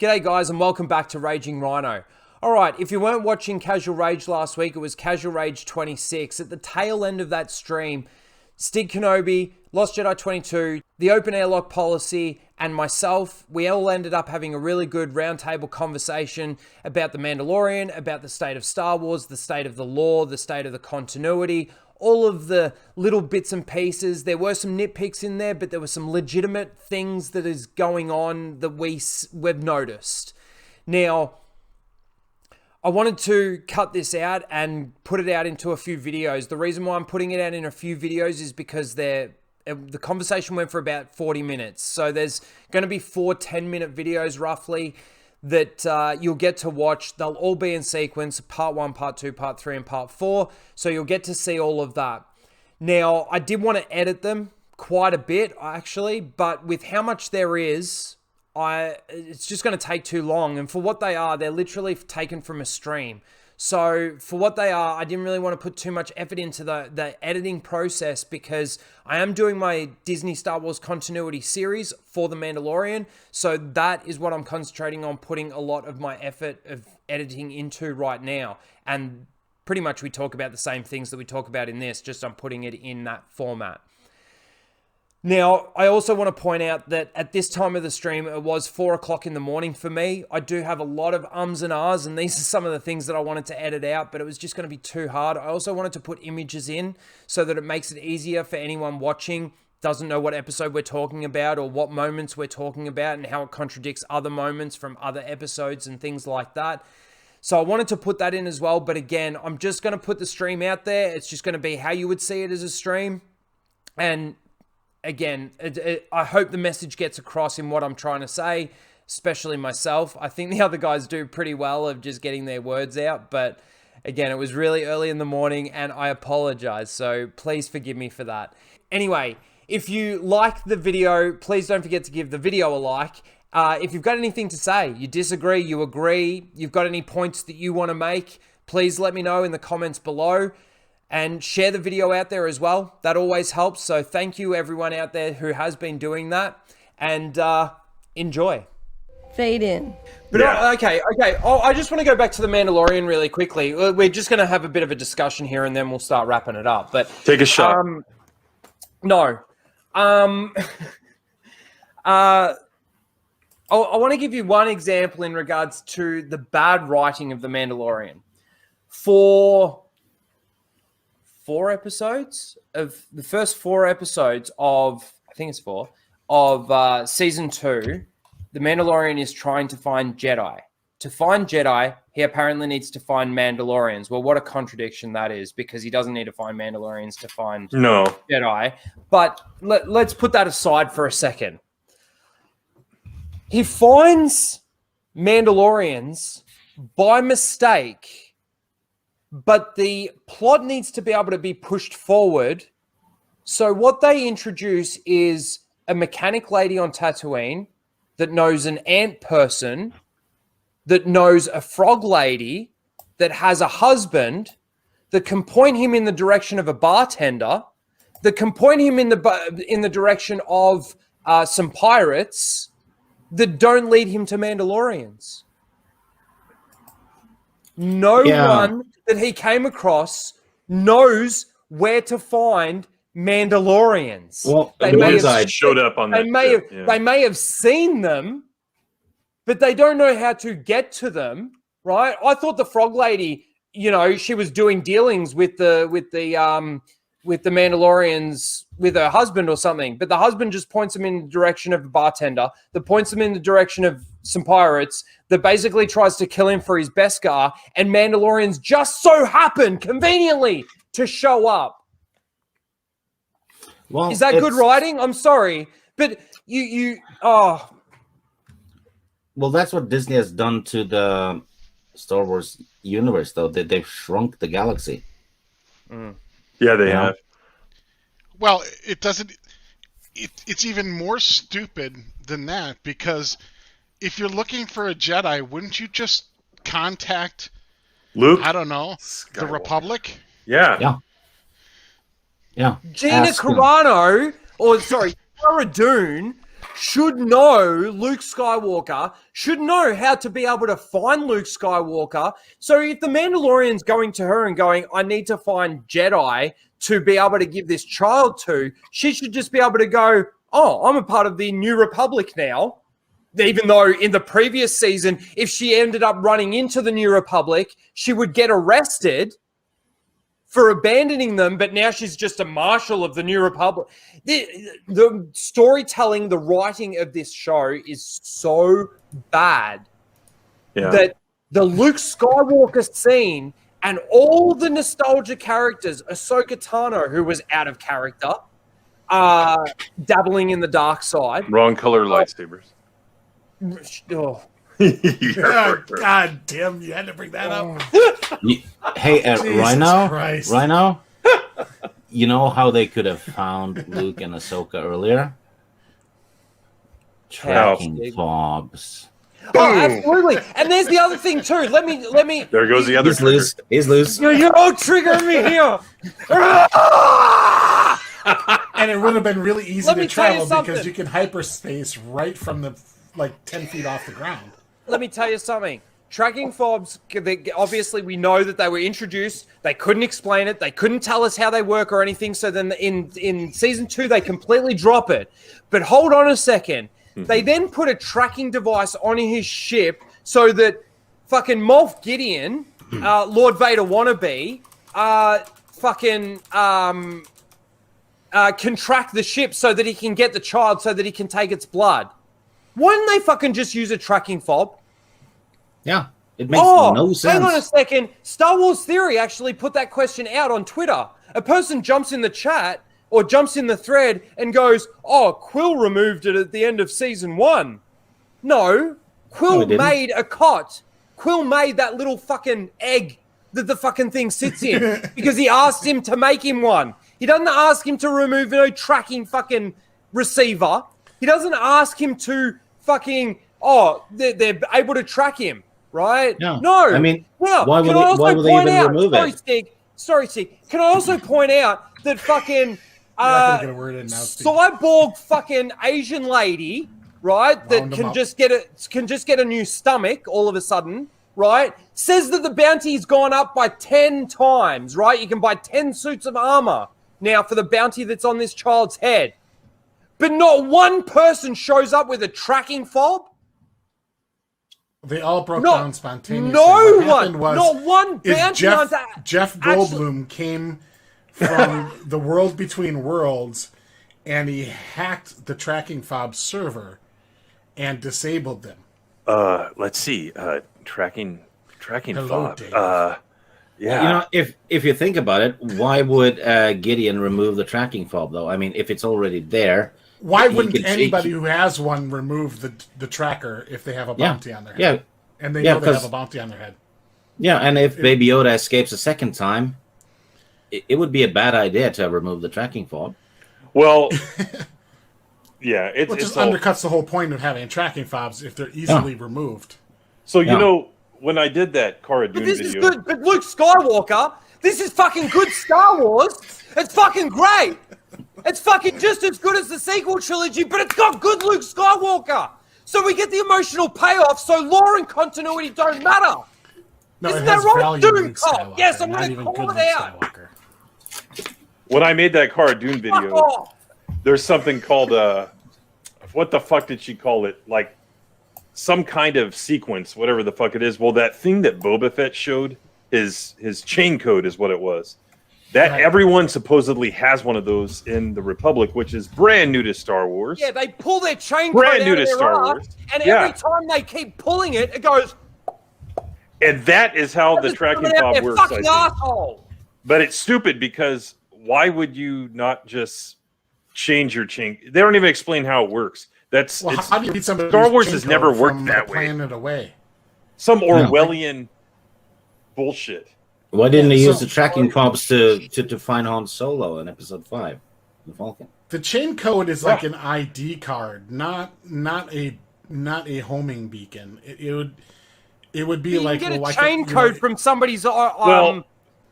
G'day guys and welcome back to Raging Rhino. Alright, if you weren't watching Casual Rage last week, it was Casual Rage 26. At the tail end of that stream, Stig Kenobi, Lost Jedi 22, the Open Airlock Policy, and myself, we all ended up having a really good roundtable conversation about The Mandalorian, about the state of Star Wars, the state of the lore, the state of the continuity, all of the little bits and pieces. There were some nitpicks in there, but there were some legitimate things that is going on that we've noticed. Now, I wanted to cut this out and put it out into a few videos. The reason why I'm putting it out in a few videos is because the conversation went for about 40 minutes. So there's going to be 4 10-minute videos roughly that you'll get to watch. They'll all be in sequence, part 1, part 2, part 3, and part 4. So you'll get to see all of that. Now, I did want to edit them quite a bit, actually, but with how much there is, it's just going to take too long. And for what they are, they're literally taken from a stream. So for what they are, I didn't really want to put too much effort into the editing process because I am doing my Disney Star Wars continuity series for The Mandalorian. So that is what I'm concentrating on putting a lot of my effort of editing into right now. And pretty much we talk about the same things that we talk about in this, just I'm putting it in that format. Now, I also want to point out that at this time of the stream, it was 4 o'clock in the morning for me. I do have a lot of ums and ahs, and these are some of the things that I wanted to edit out, but it was just going to be too hard. I also wanted to put images in so that it makes it easier for anyone watching, doesn't know what episode we're talking about or what moments we're talking about and how it contradicts other moments from other episodes and things like that. So I wanted to put that in as well, but again, I'm just going to put the stream out there. It's just going to be how you would see it as a stream, and again, I hope the message gets across in what I'm trying to say, especially myself. I think the other guys do pretty well of just getting their words out. But again, it was really early in the morning and I apologize. So please forgive me for that. Anyway, if you like the video, please don't forget to give the video a like. If you've got anything to say, you disagree, you agree, you've got any points that you want to make, please let me know in the comments below. And share the video out there as well. That always helps. So thank you everyone out there who has been doing that. And enjoy. Fade in. But yeah. Okay. Oh, I just want to go back to The Mandalorian really quickly. We're just going to have a bit of a discussion here and then we'll start wrapping it up. But take a shot. No. I want to give you one example in regards to the bad writing of The Mandalorian. For 4 episodes of the first 4 episodes of, I think it's 4, of season 2, the Mandalorian is trying to find Jedi. To find Jedi, he apparently needs to find Mandalorians. Well, what a contradiction that is, because he doesn't need to find Mandalorians to find Jedi. But let's put that aside for a second. He finds Mandalorians by mistake, but the plot needs to be able to be pushed forward. So what they introduce is a mechanic lady on Tatooine that knows an ant person, that knows a frog lady, that has a husband, that can point him in the direction of a bartender, that can point him in the direction of some pirates, that don't lead him to Mandalorians. No one that he came across knows where to find Mandalorians. Well, they may have showed up on that. They may have seen them, but they don't know how to get to them, right? I thought the frog lady, she was doing dealings with the Mandalorians with her husband or something, but the husband just points them in the direction of a bartender, that points them in the direction of some pirates, that basically tries to kill him for his Beskar, and Mandalorians just so happen conveniently to show up. Well, is that good writing? I'm sorry, but Well, that's what Disney has done to the Star Wars universe, though, that they've shrunk the galaxy. Yeah, they have. Well, it doesn't. It's even more stupid than that, because if you're looking for a Jedi, wouldn't you just contact Luke? I don't know, Skywalker. the Republic? Yeah. Gina Carano, Cara Dune should know Luke Skywalker, should know how to be able to find Luke Skywalker. So if the Mandalorian's going to her and going, I need to find Jedi to be able to give this child to, she should just be able to go, oh, I'm a part of the New Republic now. Even though in the previous season, if she ended up running into the New Republic, she would get arrested for abandoning them, but now she's just a marshal of the New Republic. The storytelling, the writing of this show is so bad that the Luke Skywalker scene and all the nostalgia characters, Ahsoka Tano, who was out of character, dabbling in the dark side. Wrong color lightsabers. Oh. God damn, you had to bring that up. Hey, Rhino, Christ. Rhino, you know how they could have found Luke and Ahsoka earlier? Tracking fobs. Oh, absolutely. And there's the other thing too. Let me. There goes the other trigger. He's loose. You're all triggering me here. And it would have been really easy to travel because because you can hyperspace right from the 10 feet off the ground. Let me tell you something. Tracking fobs, obviously we know that they were introduced. They couldn't explain it. They couldn't tell us how they work or anything. So then in season 2, they completely drop it. But hold on a second. Mm-hmm. They then put a tracking device on his ship so that fucking Moff Gideon, Lord Vader wannabe, can track the ship so that he can get the child so that he can take its blood. Why didn't they fucking just use a tracking fob? Yeah, it makes no sense. Hang on a second. Star Wars Theory actually put that question out on Twitter. A person jumps in the chat or jumps in the thread and goes, oh, Quill removed it at the end of season 1. No, Quill made a cot. Quill made that little fucking egg that the fucking thing sits in because he asked him to make him one. He doesn't ask him to remove no tracking fucking receiver. He doesn't ask him to fucking, they're able to track him, right? No. I mean, why would they even remove it? Sorry, Stig. Can I also point out that fucking cyborg fucking Asian lady, right, that can just get a new stomach all of a sudden, right, says that the bounty's gone up by 10 times, right? You can buy 10 suits of armor now for the bounty that's on this child's head. But not one person shows up with a tracking fob. They all broke down spontaneously. Not one bounty hunter. Jeff Goldblum came from the world between worlds, and he hacked the tracking fob server and disabled them. Let's see. Tracking Hello, fob. Yeah. You know, if you think about it, why would Gideon remove the tracking fob, though? I mean, if it's already there... Why wouldn't anybody who has one remove the tracker if they have a bounty on their head? Yeah. And they know they have a bounty on their head. Yeah, and if Baby Yoda escapes a second time, it would be a bad idea to remove the tracking fob. Well, yeah. It just undercuts the whole point of having tracking fobs if they're easily removed. So, you know, when I did that Cara Dune video... Is good, but Luke Skywalker, this is fucking good Star Wars. It's fucking great. It's fucking just as good as the sequel trilogy, but it's got good Luke Skywalker. So we get the emotional payoff, so lore and continuity don't matter. No, isn't that right? Doom Cop. Yes, I'm going to call it out. When I made that Cara Dune video, there's something called what the fuck did she call it? Like some kind of sequence, whatever the fuck it is. Well, that thing that Boba Fett showed, his chain code is what it was. That everyone supposedly has one of those in the Republic, which is brand new to Star Wars. Yeah, they pull their chain code out of their Star arm, Wars. And every time they keep pulling it, it goes... And that is how the tracking fob works, fucking asshole. But it's stupid because why would you not just change your chain? They don't even explain how it works. How do you read somebody's Star Wars chain has never code worked from that the way. Planet away. Some Orwellian bullshit. Why didn't they use the tracking fobs to find Han Solo in Episode 5, the Falcon? The chain code is like an ID card, not a homing beacon. It would be you like can get a chain code from somebody's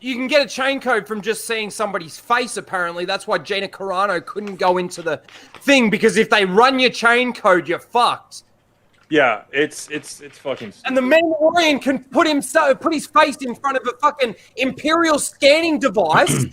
You can get a chain code from just seeing somebody's face, apparently. That's why Gina Carano couldn't go into the thing, because if they run your chain code, you're fucked. Yeah, it's fucking stupid. And the Mandalorian can put his face in front of a fucking Imperial scanning device,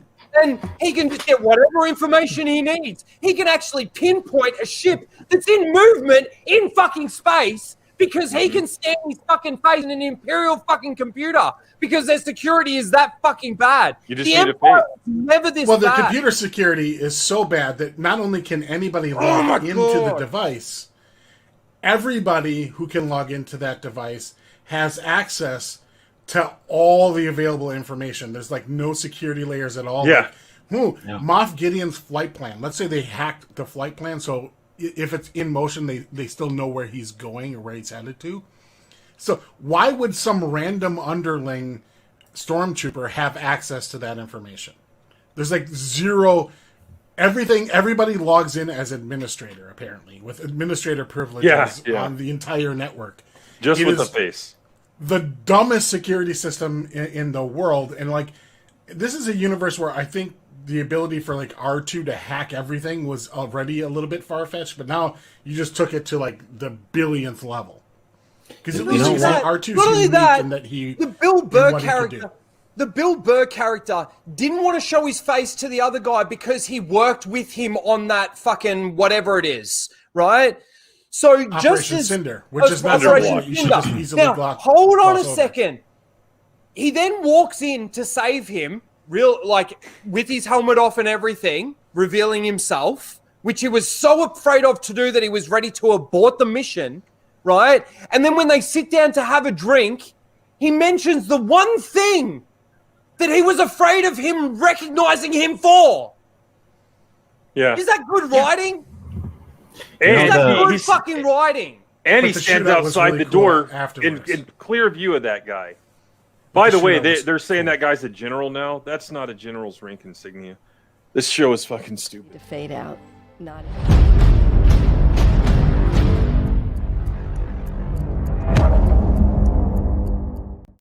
and he can just get whatever information he needs. He can actually pinpoint a ship that's in movement in fucking space, because he can scan his fucking face in an Imperial fucking computer, because their security is that fucking bad. You just the need to Empire pay. is never this Well, their bad. computer security is so bad that not only can anybody log into the God. device, everybody who can log into that device has access to all the available information. There's like no security layers at all. Yeah. Like, Moff Gideon's flight plan. Let's say they hacked the flight plan, so if it's in motion, they still know where he's going or where he's headed to. So why would some random underling stormtrooper have access to that information? There's like zero. Everybody logs in as administrator, apparently, with administrator privileges on the entire network. Just It with the is face. the dumbest security system in the world. And like, this is a universe where I think the ability for like R2 to hack everything was already a little bit far-fetched, but now you just took it to like the billionth level. Because at least R2's Not only unique that, in that he the Bill in Burr what he could character, do. the Bill Burr character didn't want to show his face to the other guy because he worked with him on that fucking whatever it is, right? So just Operation as Cinder, which is not Operation what you should just easily Now, gloss hold on a over. second. He then walks in to save him, with his helmet off and everything, revealing himself, which he was so afraid of to do that he was ready to abort the mission, right? And then when they sit down to have a drink, he mentions the one thing that he was afraid of him recognizing him for. Yeah. Is that good writing? And Is that good he's- fucking writing? And But he the stands shootout was outside really the cool door afterwards. in clear view of that guy. By the way, shootout was they're saying cool. that guy's a general now. That's not a general's rank insignia. This show is fucking stupid. To fade out, not.